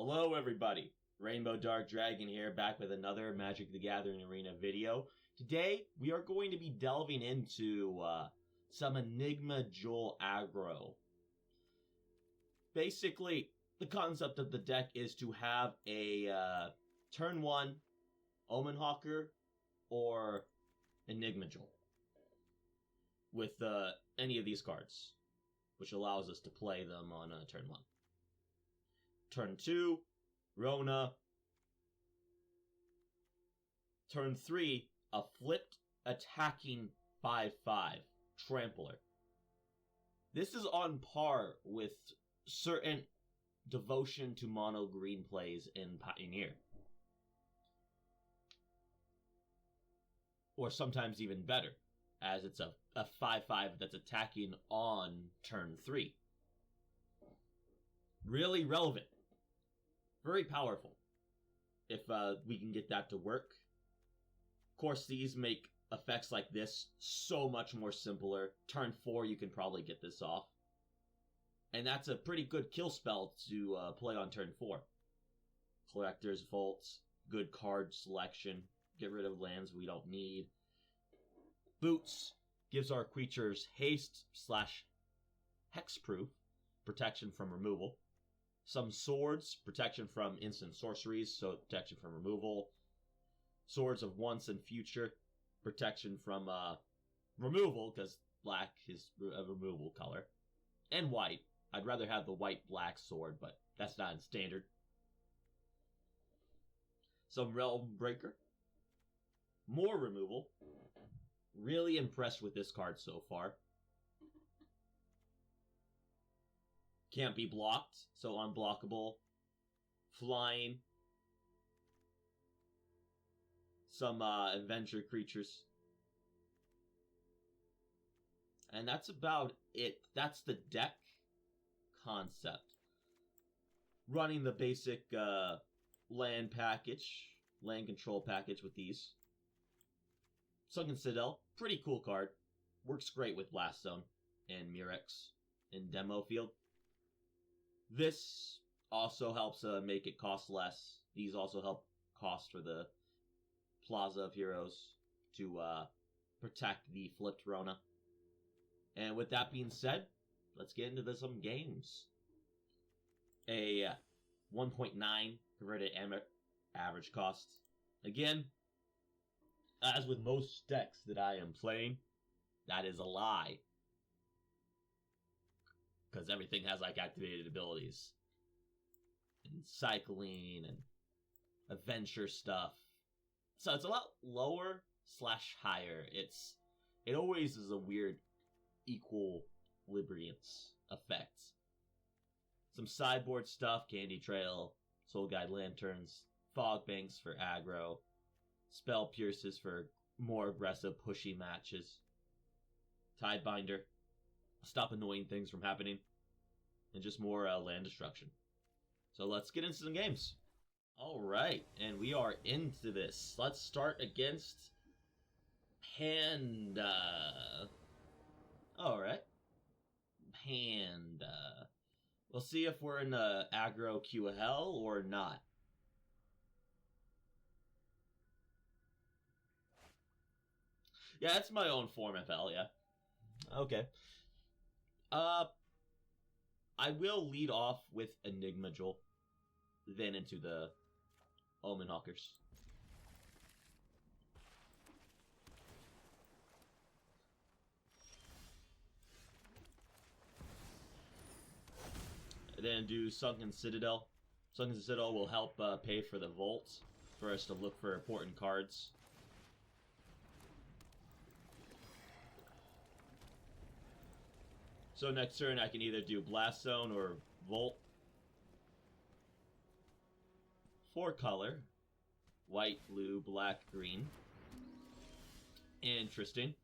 Hello everybody, Rainbow Dark Dragon here, back with another Magic the Gathering Arena video. Today, we are going to be delving into some Enigma Jewel aggro. Basically, the concept of the deck is to have a turn 1 Omen Hawker or Enigma Jewel with any of these cards, which allows us to play them on turn 1. Turn 2, Rona. Turn 3, a flipped attacking 5/5 Trampler. This is on par with certain devotion to mono green plays in Pioneer. Or sometimes even better, as it's a 5/5 that's attacking on turn 3. Really relevant. Very powerful, if we can get that to work. Of course, these make effects like this so much more simpler. Turn 4, you can probably get this off. And that's a pretty good kill spell to play on turn 4. Collector's Vaults, good card selection, get rid of lands we don't need. Boots gives our creatures haste / hexproof, protection from removal. Some swords, protection from instant sorceries, so protection from removal. Swords of once and future, protection from removal, because black is a removal color. And white. I'd rather have the white-black sword, but that's not in standard. Some Realm Breaker. More removal. Really impressed with this card so far. Can't be blocked, so unblockable. Flying. Some adventure creatures. And that's about it. That's the deck concept. Running the basic land control package with these. Sunken Citadel, pretty cool card. Works great with Blast Zone and Murex in demo field. This also helps make it cost less. These also help cost for the Plaza of Heroes to protect the flipped Rona. And with that being said, let's get into some games. A 1.9 converted average cost. Again, as with most decks that I am playing, that is a lie. Because everything has like activated abilities. And cycling and adventure stuff. So it's a lot lower / higher. It always is a weird equilibriance effect. Some sideboard stuff, Candy Trail, Soul Guide Lanterns, Fog Banks for aggro, Spell Pierces for more aggressive pushy matches, Tidebinder, stop annoying things from happening, and just more land destruction. So let's get into some games. Alright, and we are into this. Let's start against Panda. Alright. Panda. We'll see if we're in the aggro QL or not. Yeah, it's my own form FL, yeah. Okay. I will lead off with Enigma Jewel, then into the Omen Hawkers. Then do Sunken Citadel. Sunken Citadel will help pay for the Vault, for us to look for important cards. So next turn I can either do Blast Zone or Volt. 4 color. White, blue, black, green. Interesting.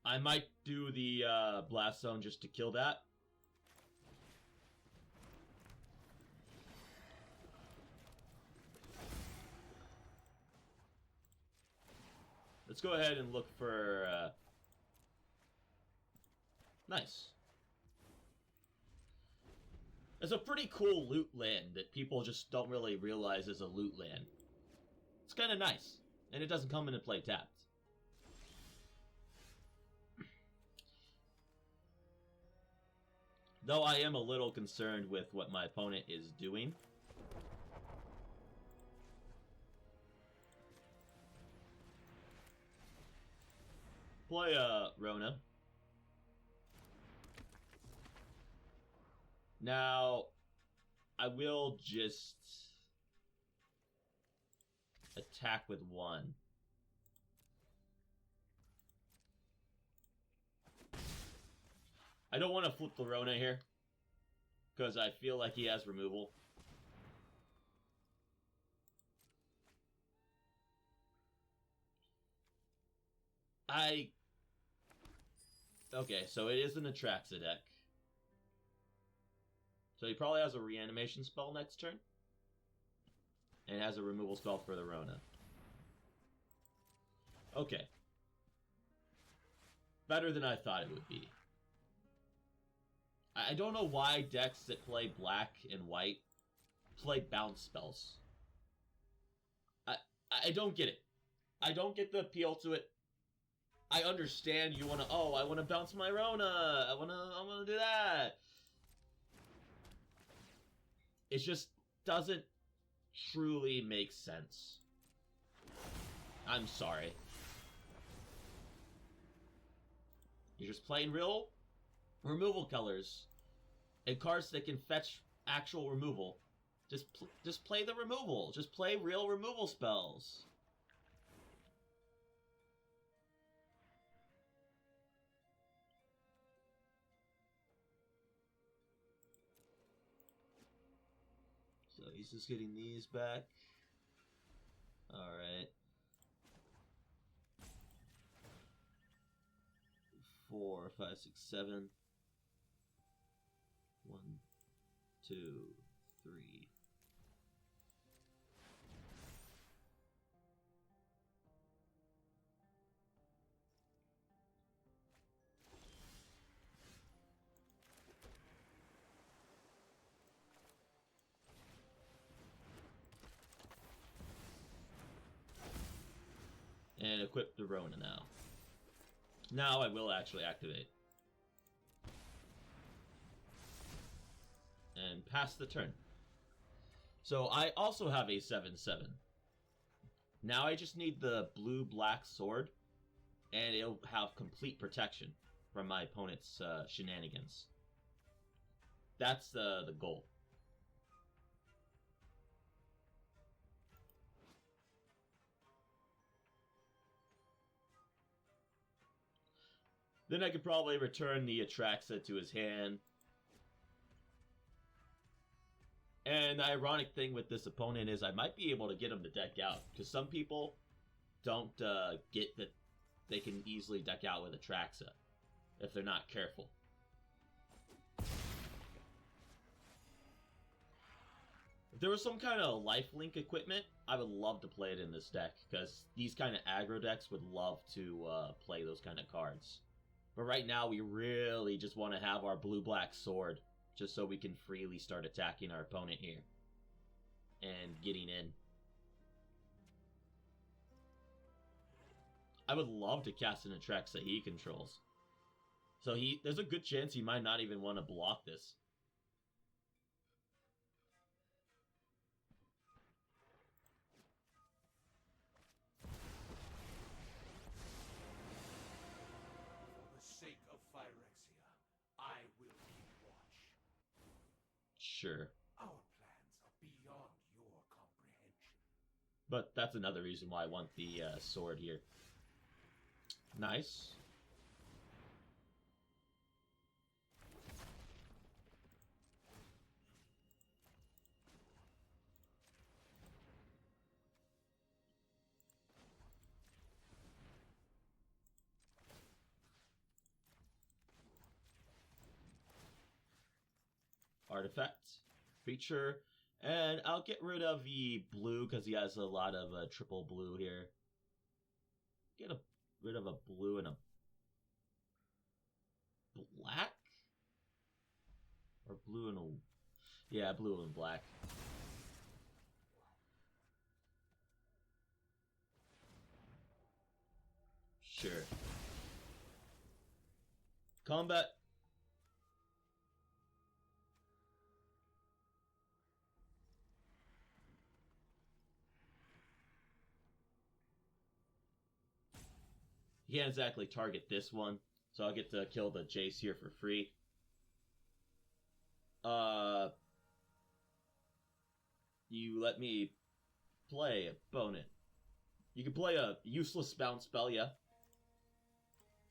I might do the Blast Zone just to kill that. Let's go ahead and look for... Nice. It's a pretty cool loot land that people just don't really realize is a loot land. It's kind of nice, and it doesn't come into play tapped. Though I am a little concerned with what my opponent is doing. Play Rona. Now, I will just attack with one. I don't want to flip the Rona here, because I feel like he has removal. Okay, so it is an Atraxa deck. So he probably has a reanimation spell next turn. And has a removal spell for the Rona. Okay. Better than I thought it would be. I don't know why decks that play black and white play bounce spells. I don't get it. I don't get the appeal to it. I understand you want to, oh, I want to bounce my Rona. I want to do that. It just doesn't truly make sense. I'm sorry. You're just playing real removal colors and cards that can fetch actual removal. Just play the removal. Just play real removal spells. So he's just getting these back. Alright. 4, 5, 6, 7. 1, 2, 3. And equip the Rona now. Now I will actually activate. And pass the turn. So I also have a 7/7. Now I just need the blue-black sword, and it'll have complete protection from my opponent's shenanigans. That's the goal. Then I could probably return the Atraxa to his hand. And the ironic thing with this opponent is I might be able to get him to deck out. Because some people don't get that they can easily deck out with Atraxa if they're not careful. If there was some kind of lifelink equipment, I would love to play it in this deck. Because these kind of aggro decks would love to play those kind of cards. But right now, we really just want to have our blue-black sword, just so we can freely start attacking our opponent here. And getting in. I would love to cast an Atraxa he controls. So there's a good chance he might not even want to block this. Sake of Phyrexia, I will keep watch. Sure. Our plans are beyond your comprehension. But that's another reason why I want the sword here. Nice. Artifact, creature, and I'll get rid of the blue because he has a lot of triple blue here. Get rid of a blue and a black? Or blue and a... Yeah, blue and black. Sure. Combat. He can't exactly target this one, so I'll get to kill the Jace here for free. You let me play opponent. You can play a useless bounce spell, yeah.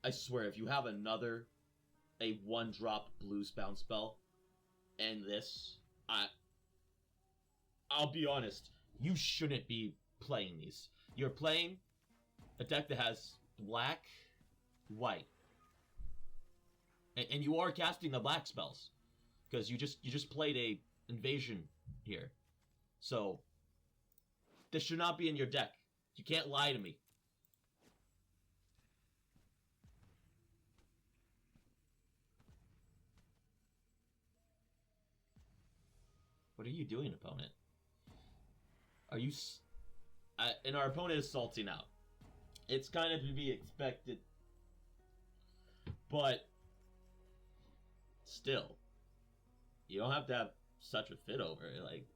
I swear, if you have a 1-drop blue bounce spell, and this, I'll be honest, you shouldn't be playing these. You're playing a deck that has black, white, and you are casting the black spells because you just played a invasion here, so this should not be in your deck. You can't lie to me. What are you doing, opponent? Are you... and our opponent is salting out. It's kind of to be expected. But... still. You don't have to have such a fit over it. Like...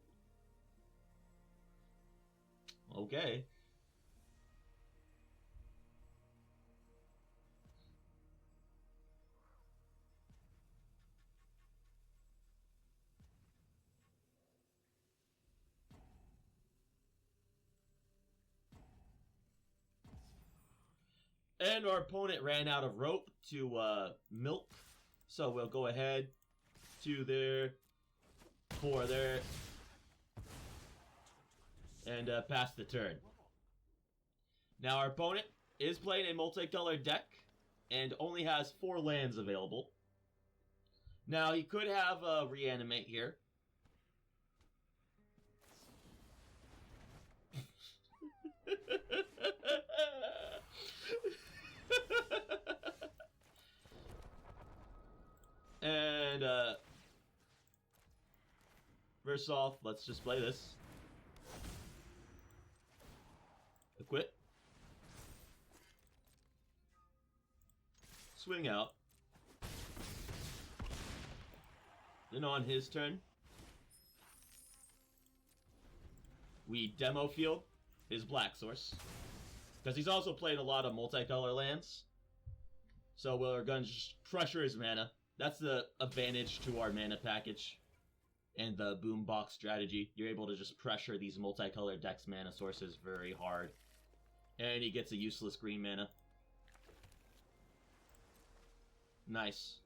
okay. And our opponent ran out of rope to milk. So we'll go ahead to there, for there, and pass the turn. Now our opponent is playing a multicolored deck and only has 4 lands available. Now he could have reanimate here. And first off, let's just play this. Equip. Swing out. Then on his turn, we demo field his black source. Because he's also playing a lot of multicolor lands. So we're going to just pressure his mana. That's the advantage to our mana package and the boombox strategy. You're able to just pressure these multicolored decks mana sources very hard. And he gets a useless green mana. Nice.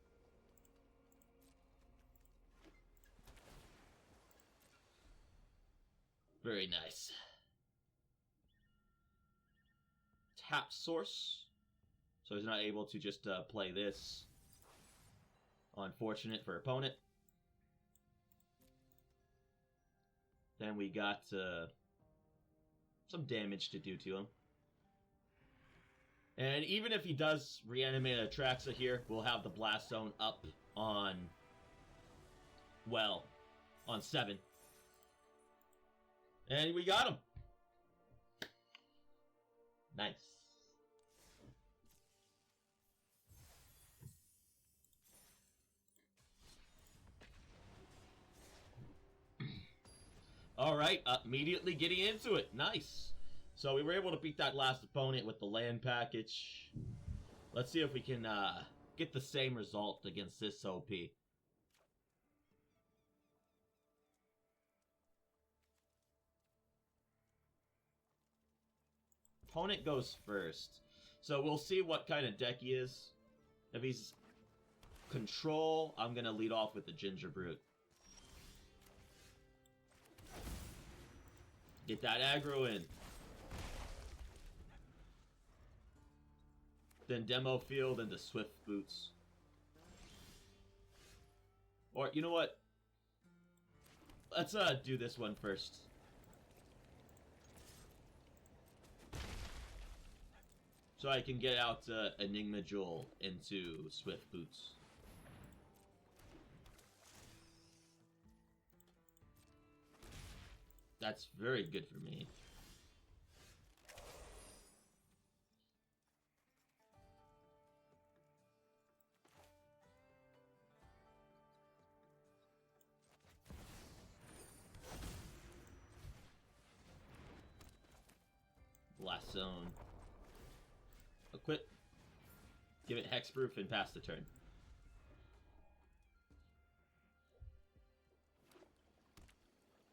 Very nice. Tap source. So he's not able to just play this. Unfortunate for opponent. Then we got some damage to do to him. And even if he does reanimate Atraxa here, we'll have the Blast Zone up on, well, on 7. And we got him. Nice. Alright, immediately getting into it. Nice. So we were able to beat that last opponent with the land package. Let's see if we can get the same result against this OP. Opponent goes first. So we'll see what kind of deck he is. If he's control, I'm going to lead off with the Ginger Brute. Get that aggro in. Then demo field into Swift Boots. Or, you know what? Let's do this one first. So I can get out Enigma Jewel into Swift Boots. That's very good for me. Blast Zone. Equip. Give it Hexproof and pass the turn.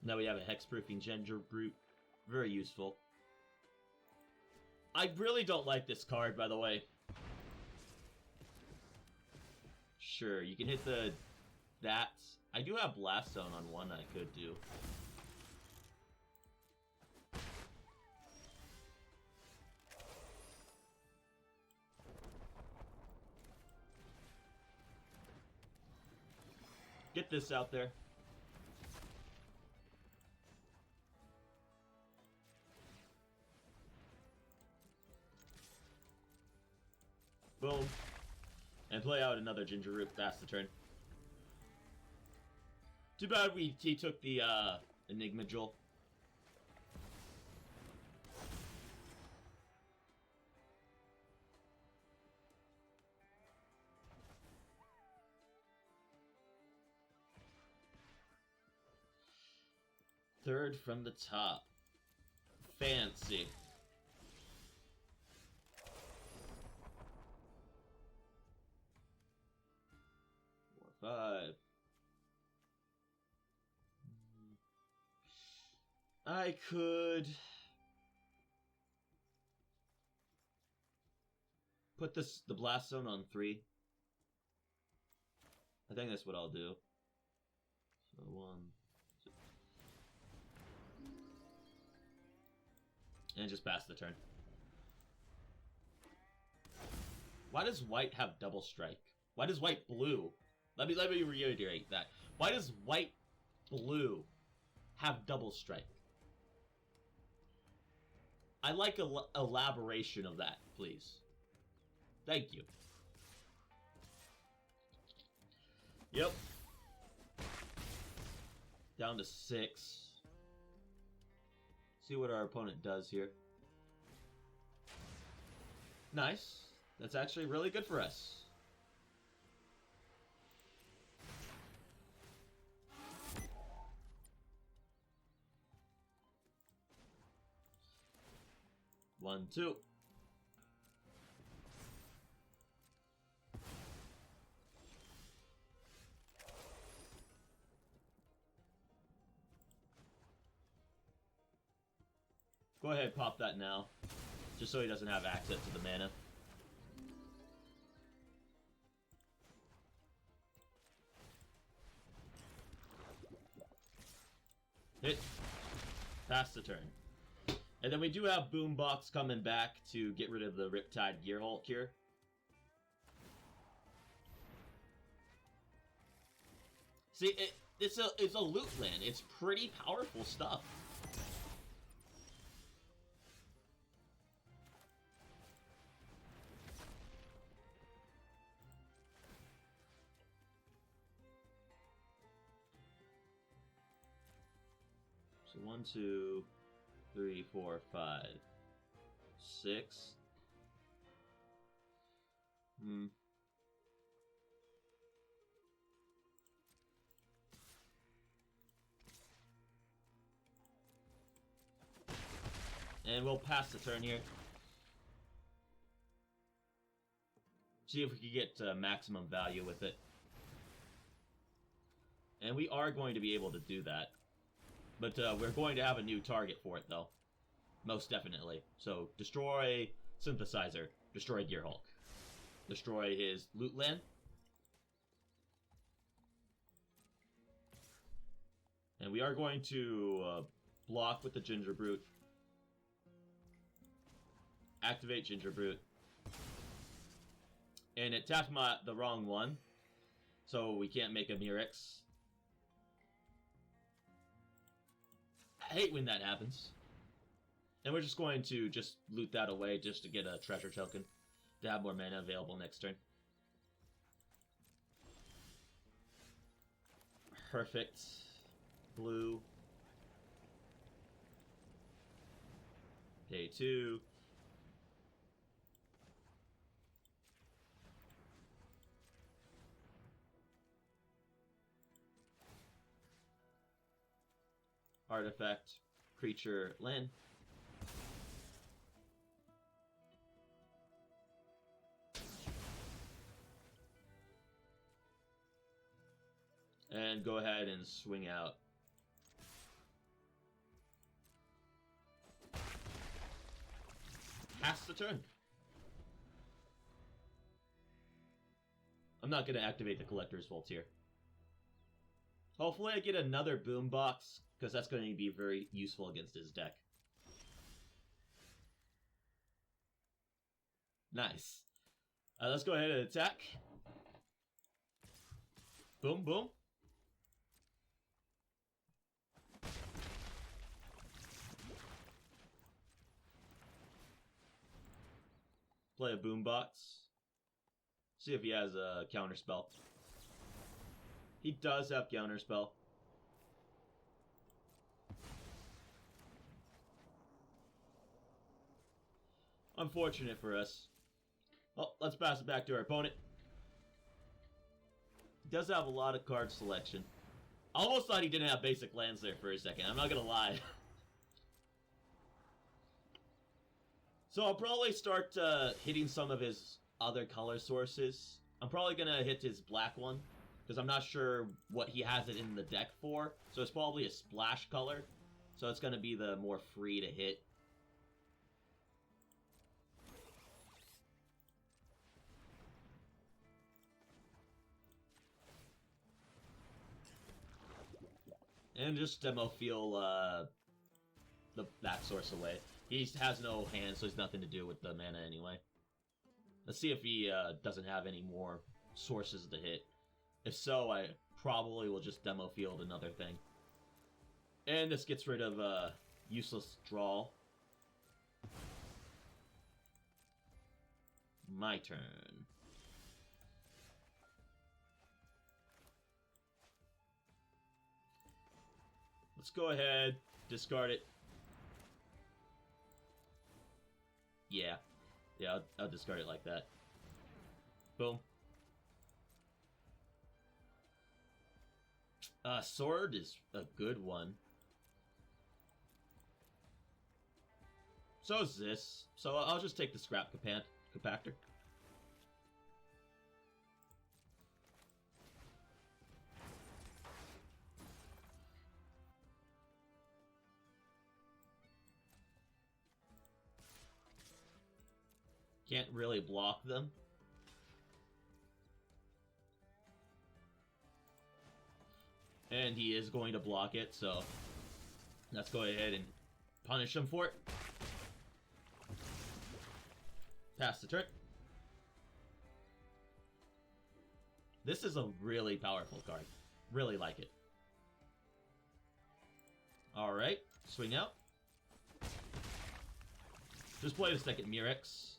Now we have a Hexproofing Ginger Brute. Very useful. I really don't like this card, by the way. Sure, you can hit that. I do have Blast Zone on one I could do. Get this out there. Boom. And play out another Ginger Root. That's the turn. Too bad he took the Enigma Jewel. Third from the top. Fancy. Five. I could put the Blast Zone on 3. I think that's what I'll do. So 1, 2. And just pass the turn. Why does white have double strike? Why does white blue? Let me reiterate that. Why does white blue have double strike? I like elaboration of that, please. Thank you. Yep. Down to 6. See what our opponent does here. Nice. That's actually really good for us. One, two. Go ahead, pop that now. Just so he doesn't have access to the mana. Hit. Pass the turn. And then we do have Boombox coming back to get rid of the Riptide Gearhulk here. See, it's a loot land. It's pretty powerful stuff. So 1, 2, 3, 4, 5, 6. And we'll pass the turn here. See if we can get maximum value with it. And we are going to be able to do that. But we're going to have a new target for it, though. Most definitely. So, destroy Synthesizer. Destroy Gearhulk. Destroy his loot land. And we are going to block with the Ginger Brute. Activate Ginger Brute. And it tapped the wrong one. So we can't make a Mirrex. I hate when that happens. And we're just going to just loot that away just to get a treasure token. To have more mana available next turn. Perfect. Blue. Pay 2. Artifact, creature, land. And go ahead and swing out. Pass the turn. I'm not going to activate the Collector's Vault here. Hopefully I get another Boombox, because that's going to be very useful against his deck. Nice. Let's go ahead and attack. Boom, boom. Play a Boombox. See if he has a counterspell. He does have counterspell. Unfortunate for us. Well, let's pass it back to our opponent. He does have a lot of card selection. I almost thought he didn't have basic lands there for a second. I'm not gonna lie. So I'll probably start hitting some of his other color sources. I'm probably gonna hit his black one, because I'm not sure what he has it in the deck for. So it's probably a splash color. So it's gonna be the more free to hit. And just demo feel that source away. He has no hand, so he's nothing to do with the mana anyway. Let's see if he doesn't have any more sources to hit. If so, I probably will just demo field another thing. And this gets rid of useless draw. My turn. Let's go ahead, discard it. Yeah, I'll discard it like that. Boom. Sword is a good one. So is this. So I'll just take the scrap compactor. Can't really block them. And he is going to block it, so let's go ahead and punish him for it. Pass the turn. This is a really powerful card. Really like it. Alright, swing out. Just play the second Murex.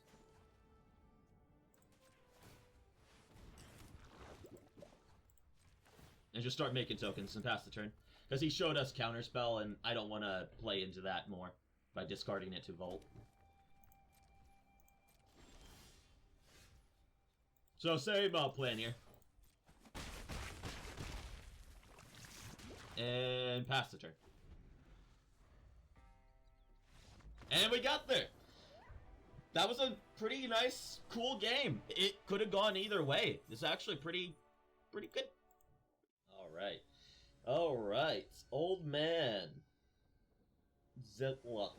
And just start making tokens and pass the turn. Because he showed us counterspell, and I don't want to play into that more by discarding it to Volt. So same plan here. And pass the turn. And we got there! That was a pretty nice, cool game. It could have gone either way. It's actually pretty good. Alright. Alright. Old man. Zetlok.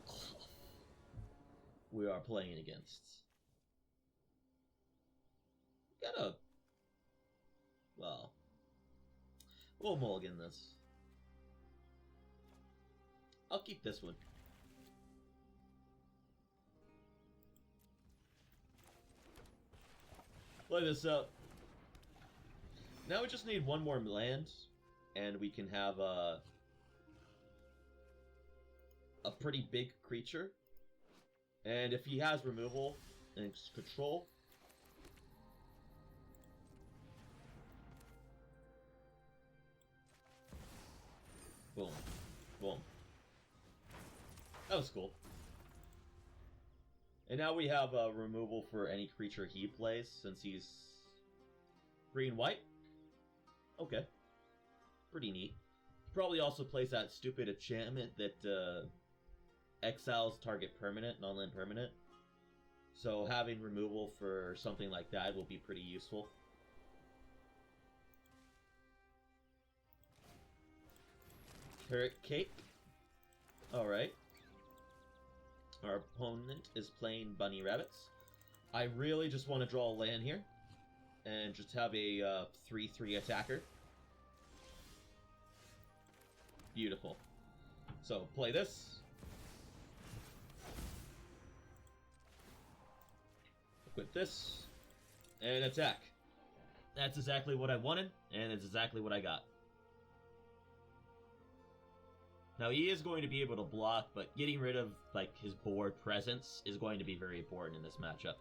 We are playing against. Gotta. Well. We'll mulligan this. I'll keep this one. Play this up. Now we just need one more land, and we can have a pretty big creature. And if he has removal and control, boom, boom. That was cool. And now we have removal for any creature he plays, since he's green-white. Okay. Pretty neat. Probably also plays that stupid enchantment that exiles target permanent, non-land permanent. So having removal for something like that will be pretty useful. Carrot Cake. Alright. Our opponent is playing Bunny Rabbits. I really just want to draw a land here. And just have a 3/3 attacker. Beautiful. So, play this. Equip this. And attack. That's exactly what I wanted, and it's exactly what I got. Now, he is going to be able to block, but getting rid of, like, his board presence is going to be very important in this matchup.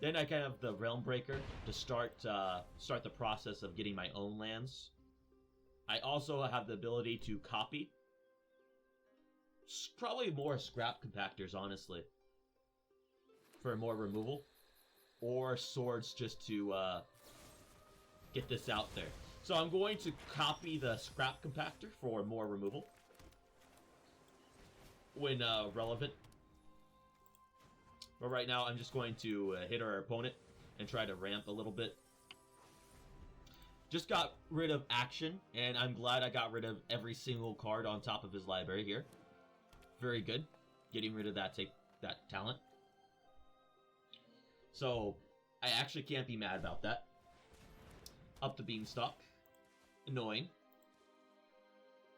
Then I can have the Realm Breaker to start the process of getting my own lands. I also have the ability to copy. Probably more Scrap Compactors, honestly, for more removal. Or Swords just to get this out there. So I'm going to copy the Scrap Compactor for more removal when relevant. But right now, I'm just going to hit our opponent and try to ramp a little bit. Just got rid of action, and I'm glad I got rid of every single card on top of his library here. Very good. Getting rid of that talent. So, I actually can't be mad about that. Up the Beanstalk. Annoying.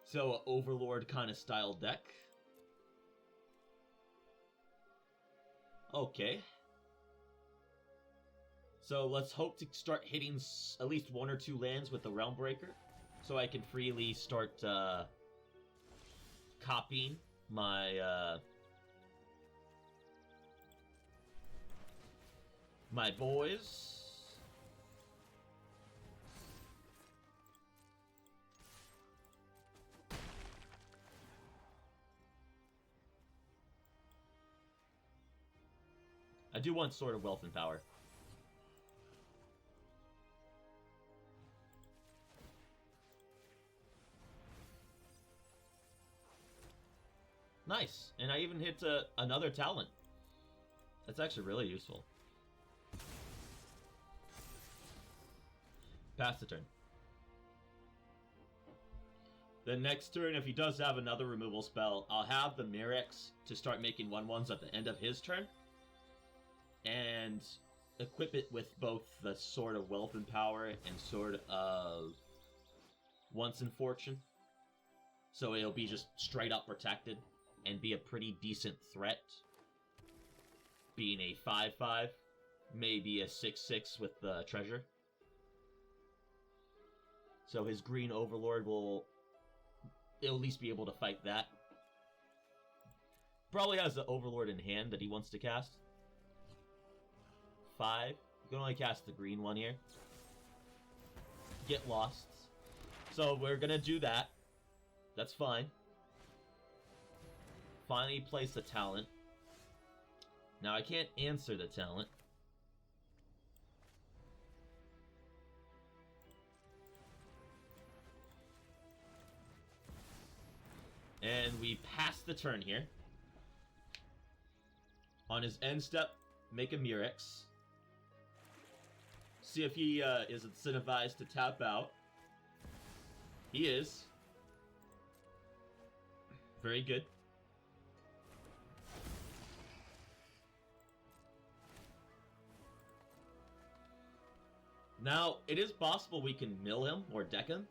So, Overlord kind of style deck. Okay. So let's hope to start hitting at least 1 or 2 lands with the Realm Breaker, so I can freely start copying my my boys. I do want Sword of Wealth and Power. Nice. And I even hit another talent. That's actually really useful. Pass the turn. The next turn, if he does have another removal spell, I'll have the Mirrex to start making 1/1s at the end of his turn. And equip it with both the Sword of Wealth and Power and Sword of Once in Fortune. So it'll be just straight up protected and be a pretty decent threat. Being a 5/5, maybe a 6/6 with the treasure. So his green Overlord will at least be able to fight that. Probably has the Overlord in hand that he wants to cast. 5. You can only cast the green one here. Get lost. So we're gonna do that. That's fine. Finally place the talent. Now I can't answer the talent. And we pass the turn here. On his end step, make a Mirrex. See if he is incentivized to tap out. He is. Very good. Now, it is possible we can mill him or deck him.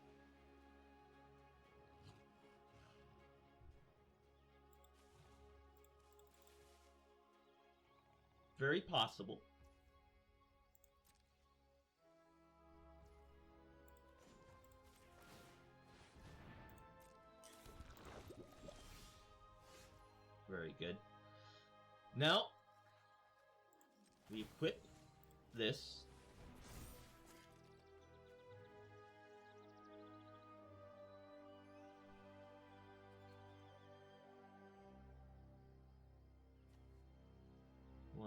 Very possible. Very good. Now, we equip this.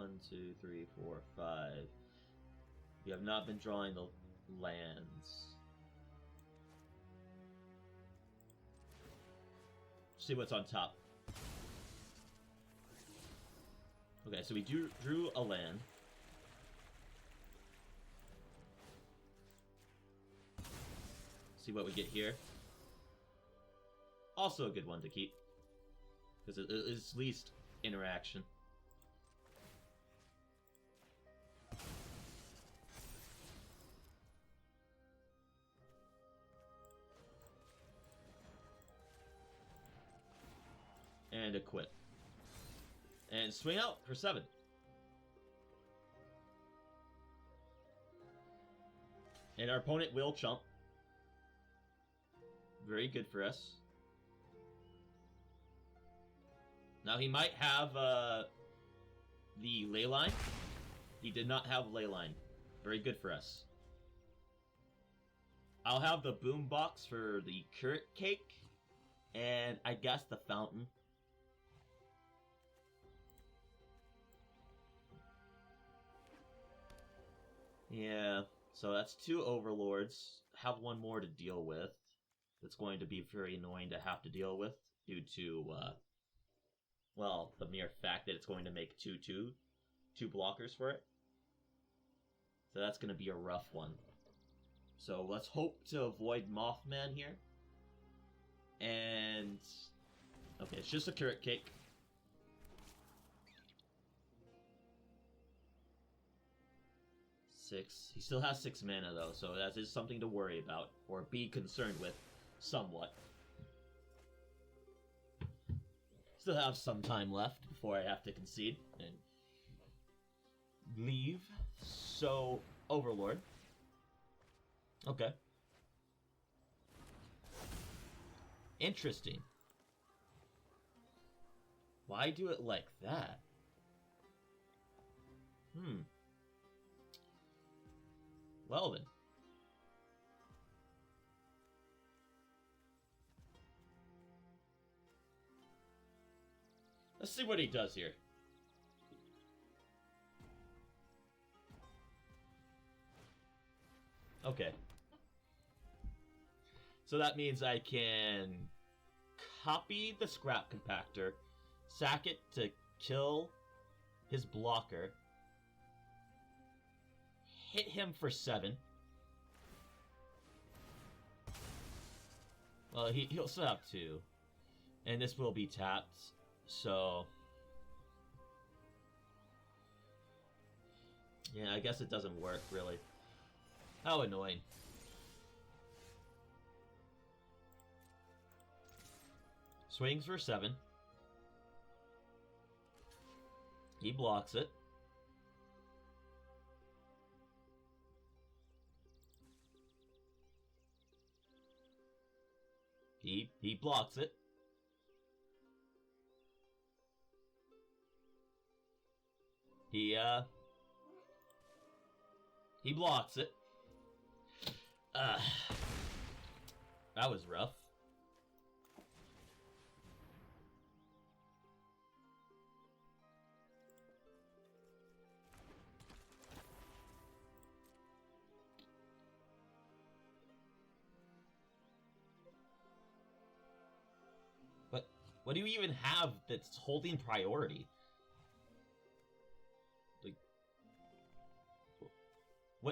1, 2, 3, 4, 5. You have not been drawing the lands. See what's on top. Okay, so we drew a land. See what we get here. Also a good one to keep. Because it is least interaction. And equip. And swing out for 7. And our opponent will chump. Very good for us. Now he might have the ley line. He did not have ley line. Very good for us. I'll have the boom box for the carrot cake. And I guess the fountain. Yeah, so that's 2 overlords. Have one more to deal with. That's going to be very annoying to have to deal with due to, well, the mere fact that it's going to make 2/2, 2 blockers for it. So that's going to be a rough one. So let's hope to avoid Mothman here. And, okay, it's just a carrot cake. He still has 6 mana though, so that is something to worry about, or be concerned with, somewhat. Still have some time left before I have to concede and leave. So, Overlord. Okay. Interesting. Why do it like that? Well then. Let's see what he does here. Okay. So that means I can copy the scrap compactor, sack it to kill his blocker, hit him for 7. Well, he'll still have 2. And this will be tapped, so... yeah, I guess it doesn't work, really. How annoying. Swings for 7. He blocks it. He blocks it. He blocks it. That was rough. What do you even have that's holding priority? Like,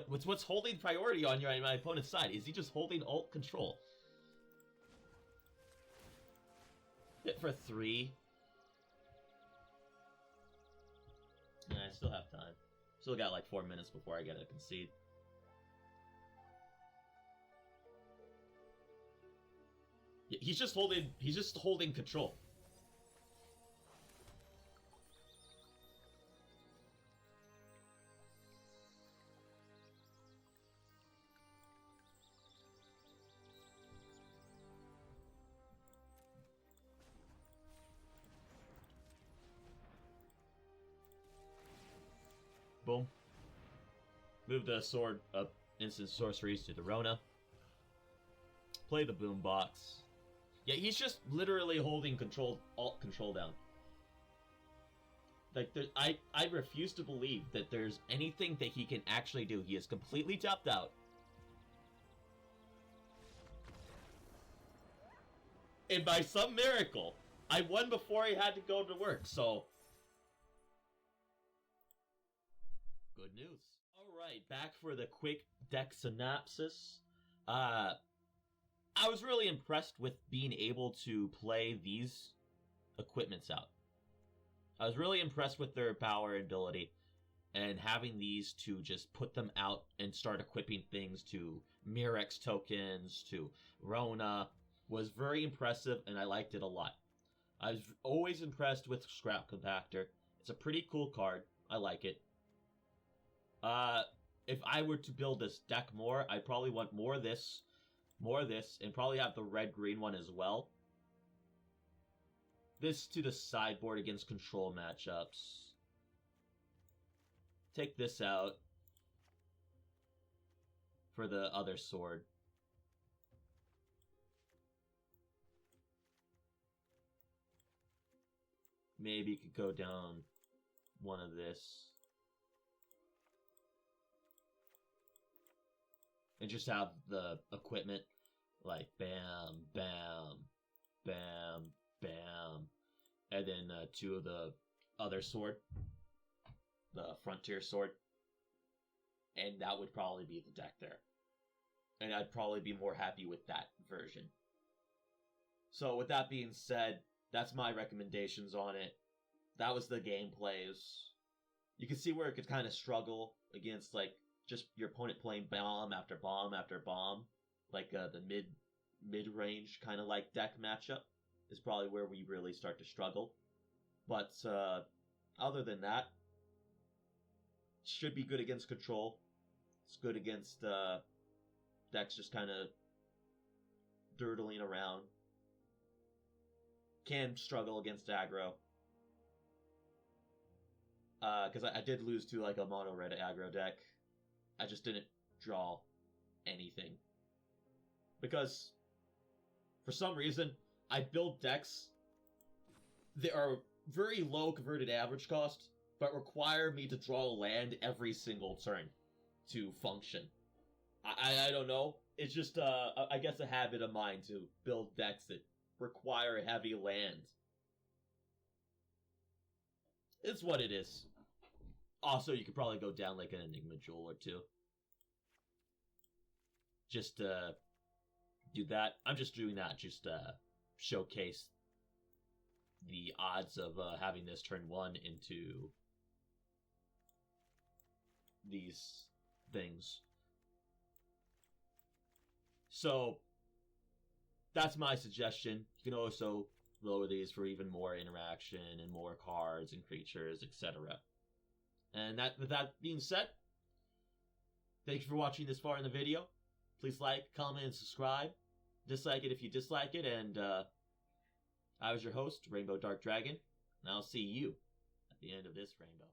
what's holding priority on my opponent's side? Is he just holding alt control? Hit for 3. Yeah, I still have time. Still got like 4 minutes before I get a concede. He's just holding control. Boom. Move the sword up instant sorceries to the Rona. Play the boombox. Yeah, he's just literally holding alt control down. Like, I refuse to believe that there's anything that he can actually do. He is completely tapped out. And by some miracle, I won before he had to go to work, so... Good news. Alright, back for the quick deck synopsis. I was really impressed with being able to play these equipments out. I was really impressed with their power and ability, and having these to just put them out and start equipping things to Mirex tokens, to Rona, was very impressive, and I liked it a lot. I was always impressed with Scrap Compactor. It's a pretty cool card. I like it. If I were to build this deck more, I'd probably want more of this, and probably have the red-green one as well. This to the sideboard against control matchups. Take this out for the other sword. Maybe you could go down one of this. And just have the equipment like bam, bam, bam, bam. And then two of the other sword. The Frontier sword. And that would probably be the deck there. And I'd probably be more happy with that version. So with that being said, that's my recommendations on it. That was the gameplays. You can see where it could kind of struggle against like just your opponent playing bomb after bomb after bomb. Like the mid-range kind of like deck matchup is probably where we really start to struggle. But other than that, should be good against control. It's good against decks just kind of dirtling around. Can struggle against aggro. Because I did lose to like a mono red aggro deck. I just didn't draw anything. Because for some reason, I build decks that are very low converted average cost, but require me to draw a land every single turn to function. I don't know. It's just, I guess, a habit of mine to build decks that require heavy land. It's what it is. Also, you could probably go down like an Enigma Jewel or two. Just, do that. I'm just doing that, just, showcase the odds of, having this turn 1 into these things. So, that's my suggestion. You can also lower these for even more interaction and more cards and creatures, etc. And with that being said, thank you for watching this far in the video. Please like, comment, and subscribe. Dislike it if you dislike it. And I was your host, Rainbow Dark Dragon. And I'll see you at the end of this rainbow.